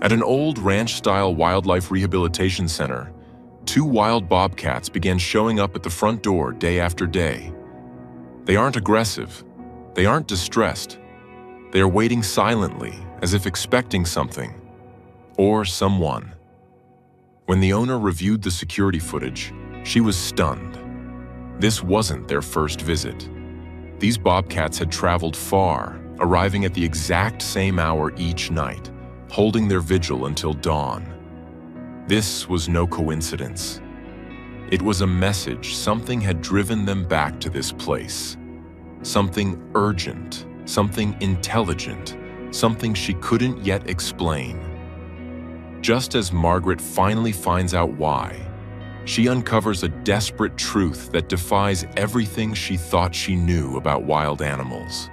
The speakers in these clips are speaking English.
At an old ranch-style wildlife rehabilitation center, two wild bobcats began showing up at the front door day after day. They aren't aggressive. They aren't distressed. They are waiting silently, as if expecting something, or someone. When the owner reviewed the security footage, she was stunned. This wasn't their first visit. These bobcats had traveled far, arriving at the exact same hour each night, holding their vigil until dawn. This was no coincidence. It was a message something had driven them back to this place. Something urgent, something intelligent, something she couldn't yet explain. Just as Margaret finally finds out why, she uncovers a desperate truth that defies everything she thought she knew about wild animals.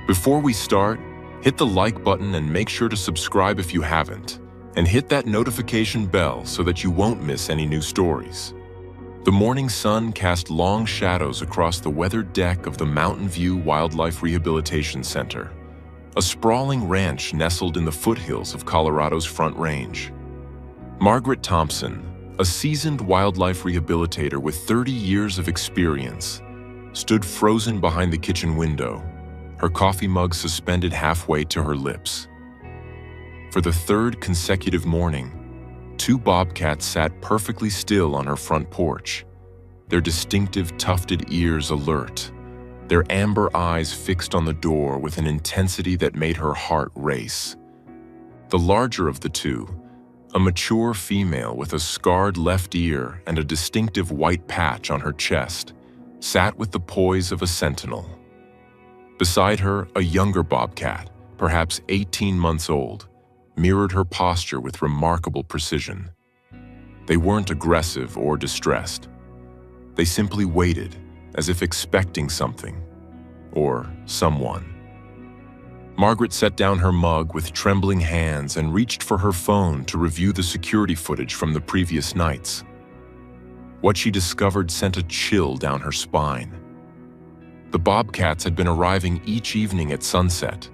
Before we start, hit the like button and make sure to subscribe if you haven't, and hit that notification bell so that you won't miss any new stories. The morning sun cast long shadows across the weathered deck of the Mountain View Wildlife Rehabilitation Center, a sprawling ranch nestled in the foothills of Colorado's Front Range. Margaret Thompson, a seasoned wildlife rehabilitator with 30 years of experience, stood frozen behind the kitchen window, her coffee mug suspended halfway to her lips. For the third consecutive morning, two bobcats sat perfectly still on her front porch, their distinctive tufted ears alert, their amber eyes fixed on the door with an intensity that made her heart race. The larger of the two, a mature female with a scarred left ear and a distinctive white patch on her chest, sat with the poise of a sentinel. Beside her, a younger bobcat, perhaps 18 months old, mirrored her posture with remarkable precision. They weren't aggressive or distressed. They simply waited, as if expecting something, or someone. Margaret set down her mug with trembling hands and reached for her phone to review the security footage from the previous nights. What she discovered sent a chill down her spine. The bobcats had been arriving each evening at sunset,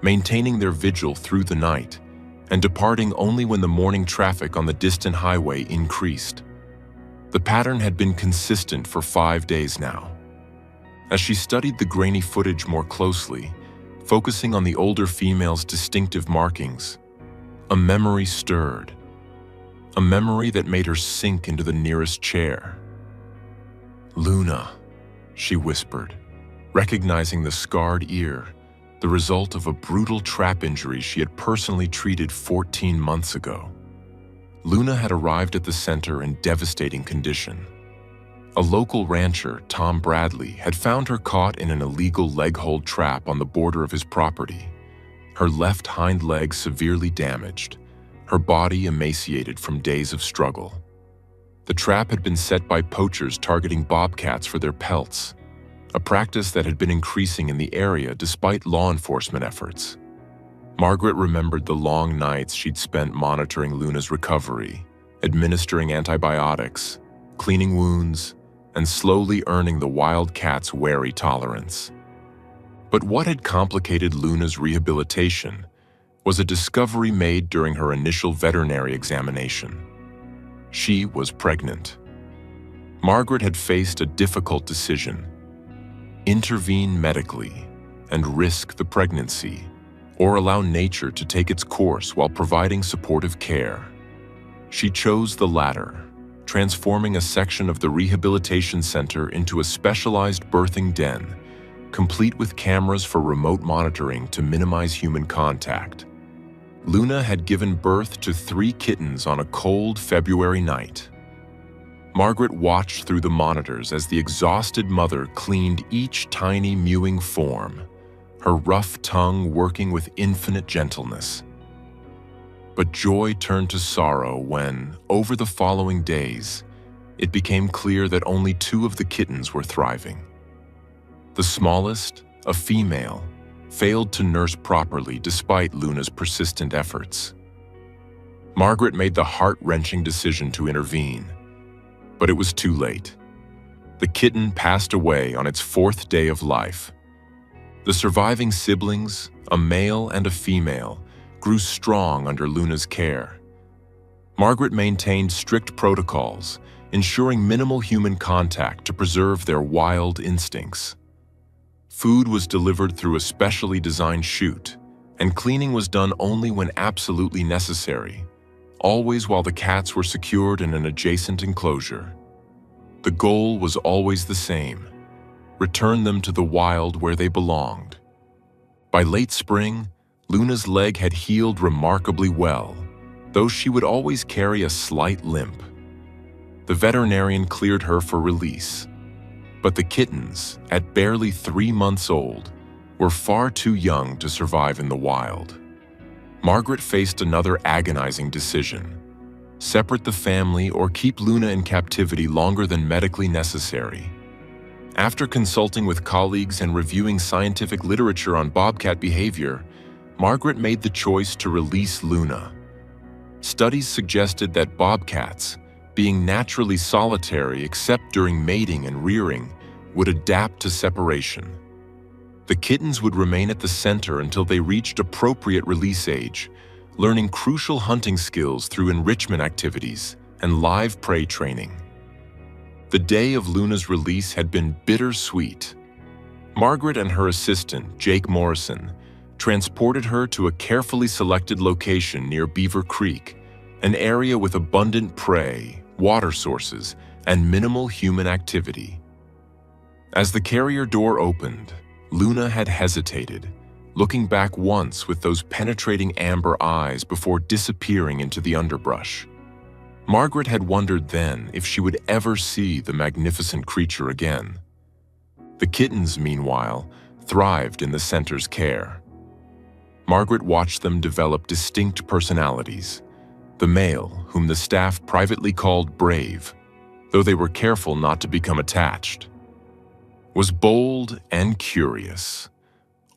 maintaining their vigil through the night, and departing only when the morning traffic on the distant highway increased. The pattern had been consistent for 5 days now. As she studied the grainy footage more closely, focusing on the older female's distinctive markings, a memory stirred. A memory that made her sink into the nearest chair. "Luna," she whispered, recognizing the scarred ear, the result of a brutal trap injury she had personally treated 14 months ago. Luna had arrived at the center in devastating condition. A local rancher, Tom Bradley, had found her caught in an illegal leg-hold trap on the border of his property, her left hind leg severely damaged, her body emaciated from days of struggle. The trap had been set by poachers targeting bobcats for their pelts, a practice that had been increasing in the area despite law enforcement efforts. Margaret remembered the long nights she'd spent monitoring Luna's recovery, administering antibiotics, cleaning wounds, and slowly earning the wild cat's wary tolerance. But what had complicated Luna's rehabilitation was a discovery made during her initial veterinary examination. She was pregnant. Margaret had faced a difficult decision: intervene medically and risk the pregnancy, or allow nature to take its course while providing supportive care. She chose the latter, transforming a section of the rehabilitation center into a specialized birthing den, complete with cameras for remote monitoring to minimize human contact. Luna had given birth to 3 kittens on a cold February night. Margaret watched through the monitors as the exhausted mother cleaned each tiny mewing form, her rough tongue working with infinite gentleness. But joy turned to sorrow when, over the following days, it became clear that only 2 of the kittens were thriving. The smallest, a female, failed to nurse properly despite Luna's persistent efforts. Margaret made the heart-wrenching decision to intervene, but it was too late. The kitten passed away on its 4th day of life. The surviving siblings, a male and a female, grew strong under Luna's care. Margaret maintained strict protocols, ensuring minimal human contact to preserve their wild instincts. Food was delivered through a specially designed chute, and cleaning was done only when absolutely necessary, always while the cats were secured in an adjacent enclosure. The goal was always the same: return them to the wild where they belonged. By late spring, Luna's leg had healed remarkably well, though she would always carry a slight limp. The veterinarian cleared her for release, but the kittens, at barely 3 months old, were far too young to survive in the wild. Margaret faced another agonizing decision: separate the family or keep Luna in captivity longer than medically necessary. After consulting with colleagues and reviewing scientific literature on bobcat behavior, Margaret made the choice to release Luna. Studies suggested that bobcats, being naturally solitary except during mating and rearing, would adapt to separation. The kittens would remain at the center until they reached appropriate release age, learning crucial hunting skills through enrichment activities and live prey training. The day of Luna's release had been bittersweet. Margaret and her assistant, Jake Morrison, transported her to a carefully selected location near Beaver Creek, an area with abundant prey, water sources, and minimal human activity. As the carrier door opened, Luna had hesitated, looking back once with those penetrating amber eyes before disappearing into the underbrush. Margaret had wondered then if she would ever see the magnificent creature again. The kittens, meanwhile, thrived in the center's care. Margaret watched them develop distinct personalities. The male, whom the staff privately called Brave, though they were careful not to become attached, was bold and curious,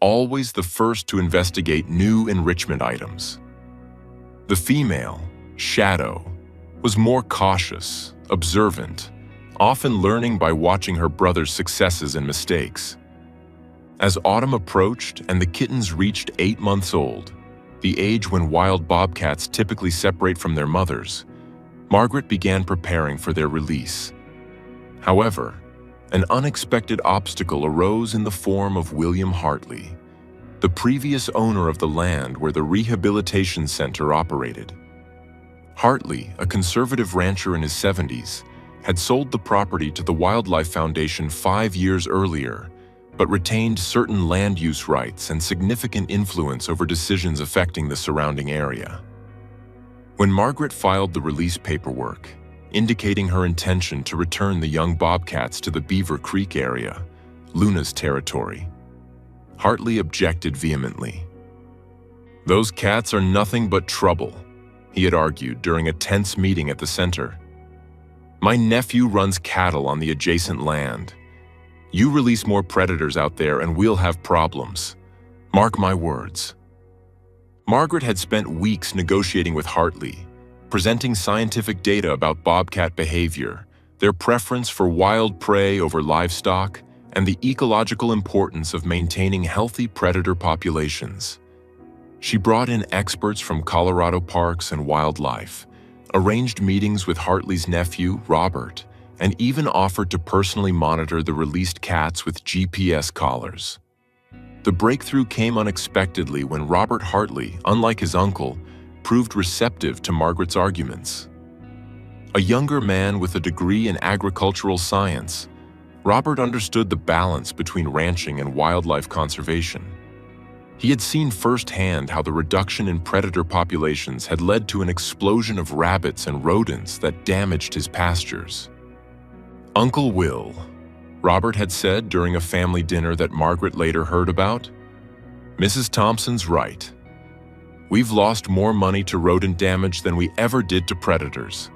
always the first to investigate new enrichment items. The female, Shadow, was more cautious, observant, often learning by watching her brother's successes and mistakes. As autumn approached and the kittens reached 8 months old, the age when wild bobcats typically separate from their mothers, Margaret began preparing for their release. However, an unexpected obstacle arose in the form of William Hartley, the previous owner of the land where the rehabilitation center operated. Hartley, a conservative rancher in his 70s, had sold the property to the Wildlife Foundation 5 years earlier, but retained certain land use rights and significant influence over decisions affecting the surrounding area. When Margaret filed the release paperwork, indicating her intention to return the young bobcats to the Beaver Creek area, Luna's territory, Hartley objected vehemently. "Those cats are nothing but trouble," he had argued during a tense meeting at the center. "My nephew runs cattle on the adjacent land. You release more predators out there and we'll have problems. Mark my words." Margaret had spent weeks negotiating with Hartley, presenting scientific data about bobcat behavior, their preference for wild prey over livestock, and the ecological importance of maintaining healthy predator populations. She brought in experts from Colorado parks and wildlife, arranged meetings with Hartley's nephew, Robert, and even offered to personally monitor the released cats with GPS collars. The breakthrough came unexpectedly when Robert Hartley, unlike his uncle, proved receptive to Margaret's arguments. A younger man with a degree in agricultural science, Robert understood the balance between ranching and wildlife conservation. He had seen firsthand how the reduction in predator populations had led to an explosion of rabbits and rodents that damaged his pastures. "Uncle Will," Robert had said during a family dinner that Margaret later heard about, "Mrs. Thompson's right. We've lost more money to rodent damage than we ever did to predators.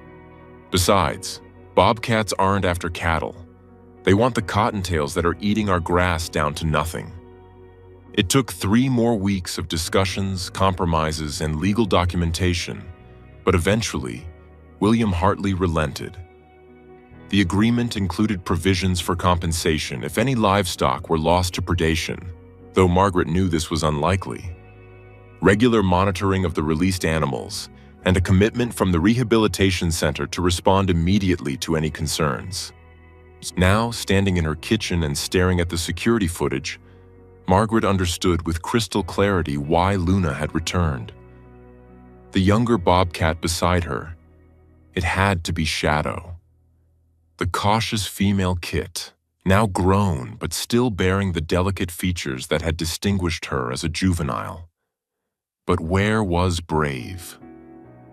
Besides, bobcats aren't after cattle. They want the cottontails that are eating our grass down to nothing." It took 3 more weeks of discussions, compromises, and legal documentation, but eventually, William Hartley relented. The agreement included provisions for compensation if any livestock were lost to predation, though Margaret knew this was unlikely. regular monitoring of the released animals, and a commitment from the rehabilitation center to respond immediately to any concerns. Now, standing in her kitchen and staring at the security footage, Margaret understood with crystal clarity why Luna had returned. The younger bobcat beside her, it had to be Shadow. The cautious female kit, now grown but still bearing the delicate features that had distinguished her as a juvenile. But where was Brave?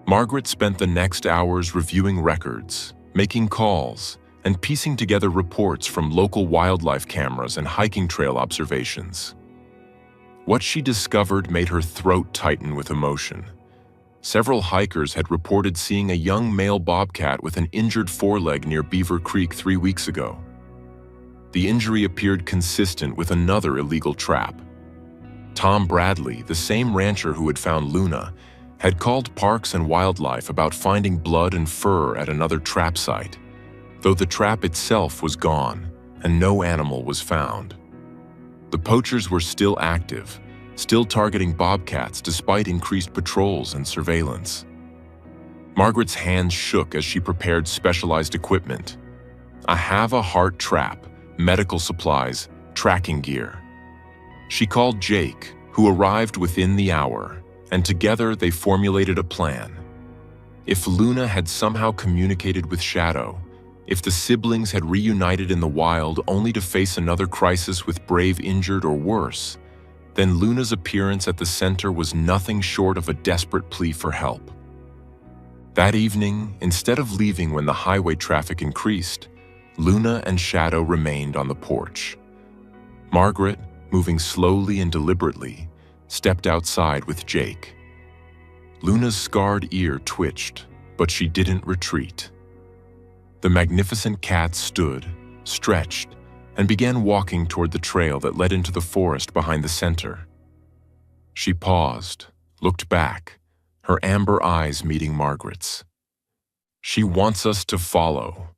Margaret spent the next hours reviewing records, making calls, and piecing together reports from local wildlife cameras and hiking trail observations. What she discovered made her throat tighten with emotion. Several hikers had reported seeing a young male bobcat with an injured foreleg near Beaver Creek 3 weeks ago. The injury appeared consistent with another illegal trap. Tom Bradley, the same rancher who had found Luna, had called Parks and Wildlife about finding blood and fur at another trap site, though the trap itself was gone and no animal was found. The poachers were still active, still targeting bobcats despite increased patrols and surveillance. Margaret's hands shook as she prepared specialized equipment: a have-a-heart trap, medical supplies, tracking gear. She called Jake, who arrived within the hour, and together they formulated a plan. If Luna had somehow communicated with Shadow, if the siblings had reunited in the wild only to face another crisis with Brave injured or worse, then Luna's appearance at the center was nothing short of a desperate plea for help. That evening, instead of leaving when the highway traffic increased, Luna and Shadow remained on the porch. Margaret, moving slowly and deliberately, stepped outside with Jake. Luna's scarred ear twitched, but she didn't retreat. The magnificent cat stood, stretched, and began walking toward the trail that led into the forest behind the center. She paused, looked back, her amber eyes meeting Margaret's. "She wants us to follow,"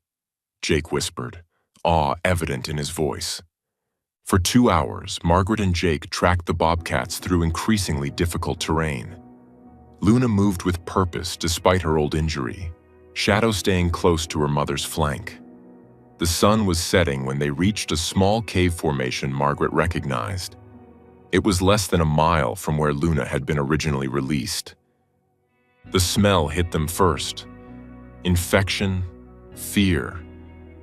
Jake whispered, awe evident in his voice. For 2 hours, Margaret and Jake tracked the bobcats through increasingly difficult terrain. Luna moved with purpose despite her old injury, Shadow staying close to her mother's flank. The sun was setting when they reached a small cave formation Margaret recognized. It was less than a mile from where Luna had been originally released. The smell hit them first: infection, fear,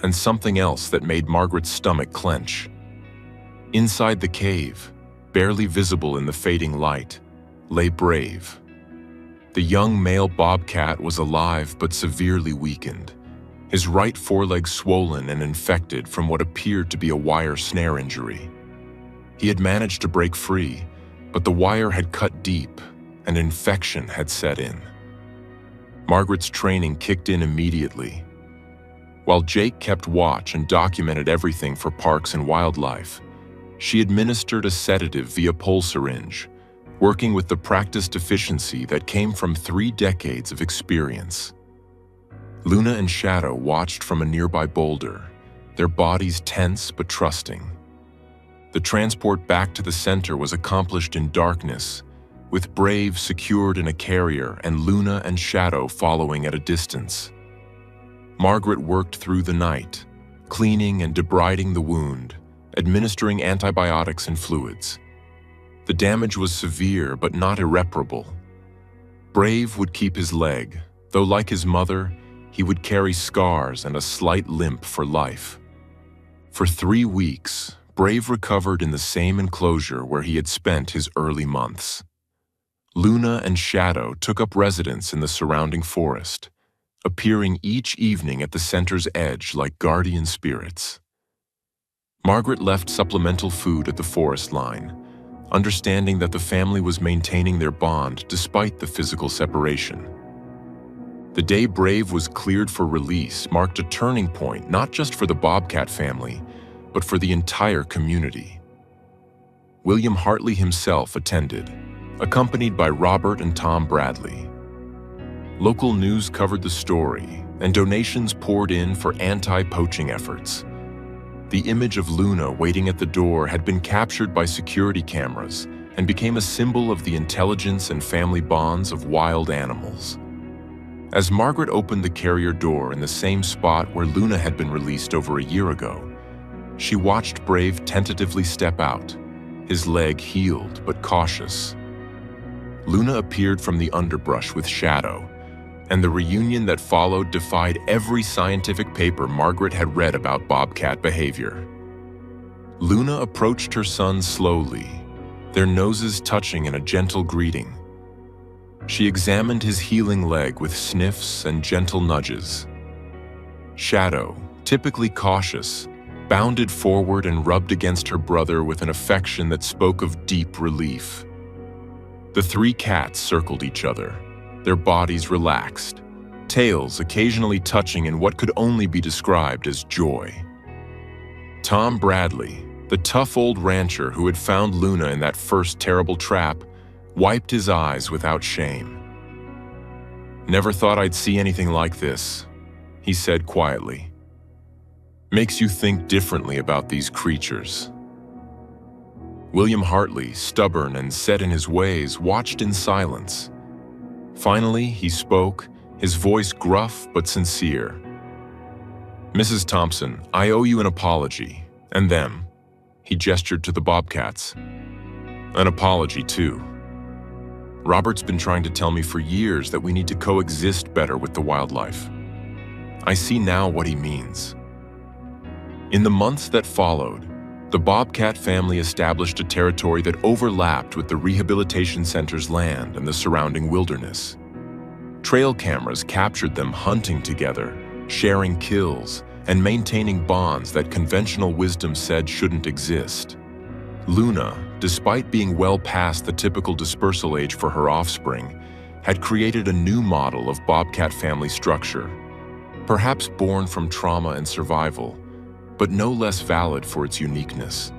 and something else that made Margaret's stomach clench. Inside the cave, barely visible in the fading light, lay Brave. The young male bobcat was alive but severely weakened, his right foreleg swollen and infected from what appeared to be a wire snare injury. He had managed to break free, but the wire had cut deep and infection had set in. Margaret's training kicked in immediately. While Jake kept watch and documented everything for Parks and Wildlife, she administered a sedative via pole syringe, working with the practiced efficiency that came from 3 decades of experience. Luna and Shadow watched from a nearby boulder, their bodies tense but trusting. The transport back to the center was accomplished in darkness, with Brave secured in a carrier and Luna and Shadow following at a distance. Margaret worked through the night, cleaning and debriding the wound, administering antibiotics and fluids. The damage was severe but not irreparable. Brave would keep his leg, though like his mother, he would carry scars and a slight limp for life. For 3 weeks, Brave recovered in the same enclosure where he had spent his early months. Luna and Shadow took up residence in the surrounding forest, appearing each evening at the center's edge like guardian spirits. Margaret left supplemental food at the forest line, understanding that the family was maintaining their bond despite the physical separation. The day Brave was cleared for release marked a turning point not just for the Bobcat family, but for the entire community. William Hartley himself attended, accompanied by Robert and Tom Bradley. Local news covered the story, and donations poured in for anti-poaching efforts. The image of Luna waiting at the door had been captured by security cameras, and became a symbol of the intelligence and family bonds of wild animals. As Margaret opened the carrier door in the same spot where Luna had been released over a year ago, she watched Brave tentatively step out, his leg healed but cautious. Luna appeared from the underbrush with Shadow, and the reunion that followed defied every scientific paper Margaret had read about bobcat behavior. Luna approached her son slowly, their noses touching in a gentle greeting. She examined his healing leg with sniffs and gentle nudges. Shadow, typically cautious, bounded forward and rubbed against her brother with an affection that spoke of deep relief. The three cats circled each other, their bodies relaxed, tails occasionally touching in what could only be described as joy. Tom Bradley, the tough old rancher who had found Luna in that first terrible trap, wiped his eyes without shame. "Never thought I'd see anything like this," he said quietly. "Makes you think differently about these creatures." William Hartley, stubborn and set in his ways, watched in silence. Finally, he spoke, his voice gruff but sincere. "Mrs. Thompson, I owe you an apology, and them." He gestured to the Bobcats. "An apology, too. Robert's been trying to tell me for years that we need to coexist better with the wildlife. I see now what he means." In the months that followed, the Bobcat family established a territory that overlapped with the rehabilitation center's land and the surrounding wilderness. Trail cameras captured them hunting together, sharing kills, and maintaining bonds that conventional wisdom said shouldn't exist. Luna, despite being well past the typical dispersal age for her offspring, had created a new model of Bobcat family structure, perhaps born from trauma and survival, but no less valid for its uniqueness.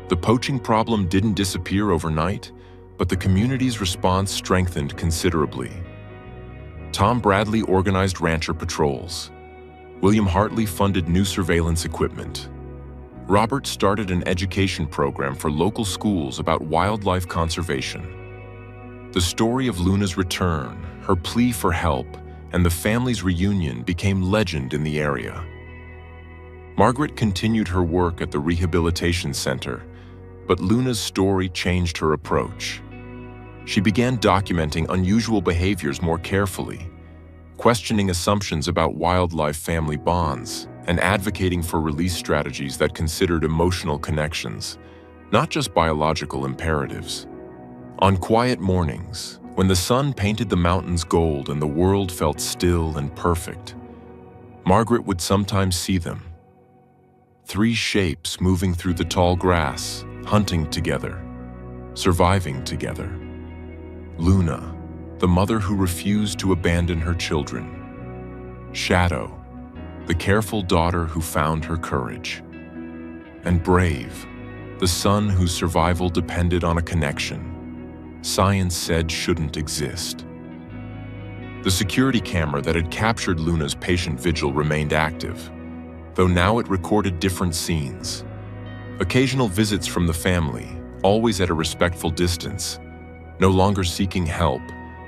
The poaching problem didn't disappear overnight, but the community's response strengthened considerably. Tom Bradley organized rancher patrols. William Hartley funded new surveillance equipment. Robert started an education program for local schools about wildlife conservation. The story of Luna's return, her plea for help, and the family's reunion became legend in the area. Margaret continued her work at the rehabilitation center, but Luna's story changed her approach. She began documenting unusual behaviors more carefully, questioning assumptions about wildlife family bonds, and advocating for release strategies that considered emotional connections, not just biological imperatives. On quiet mornings, when the sun painted the mountains gold and the world felt still and perfect, Margaret would sometimes see them. Three shapes moving through the tall grass, hunting together, surviving together. Luna, the mother who refused to abandon her children. Shadow, the careful daughter who found her courage. And Brave, the son whose survival depended on a connection science said shouldn't exist. The security camera that had captured Luna's patient vigil remained active, though now it recorded different scenes. Occasional visits from the family, always at a respectful distance, no longer seeking help,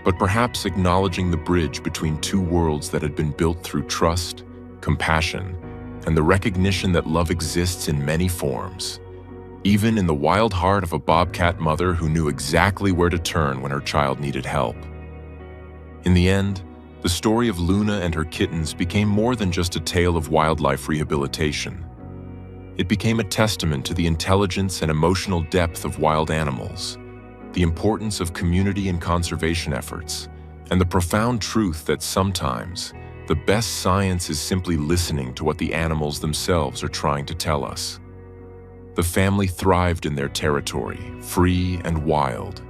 but perhaps acknowledging the bridge between two worlds that had been built through trust, compassion, and the recognition that love exists in many forms, even in the wild heart of a bobcat mother who knew exactly where to turn when her child needed help. In the end, the story of Luna and her kittens became more than just a tale of wildlife rehabilitation. It became a testament to the intelligence and emotional depth of wild animals, the importance of community and conservation efforts, and the profound truth that sometimes the best science is simply listening to what the animals themselves are trying to tell us. The family thrived in their territory, free and wild,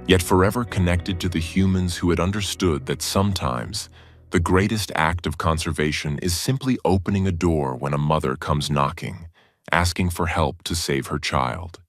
yet forever connected to the humans who had understood that sometimes the greatest act of conservation is simply opening a door when a mother comes knocking, asking for help to save her child.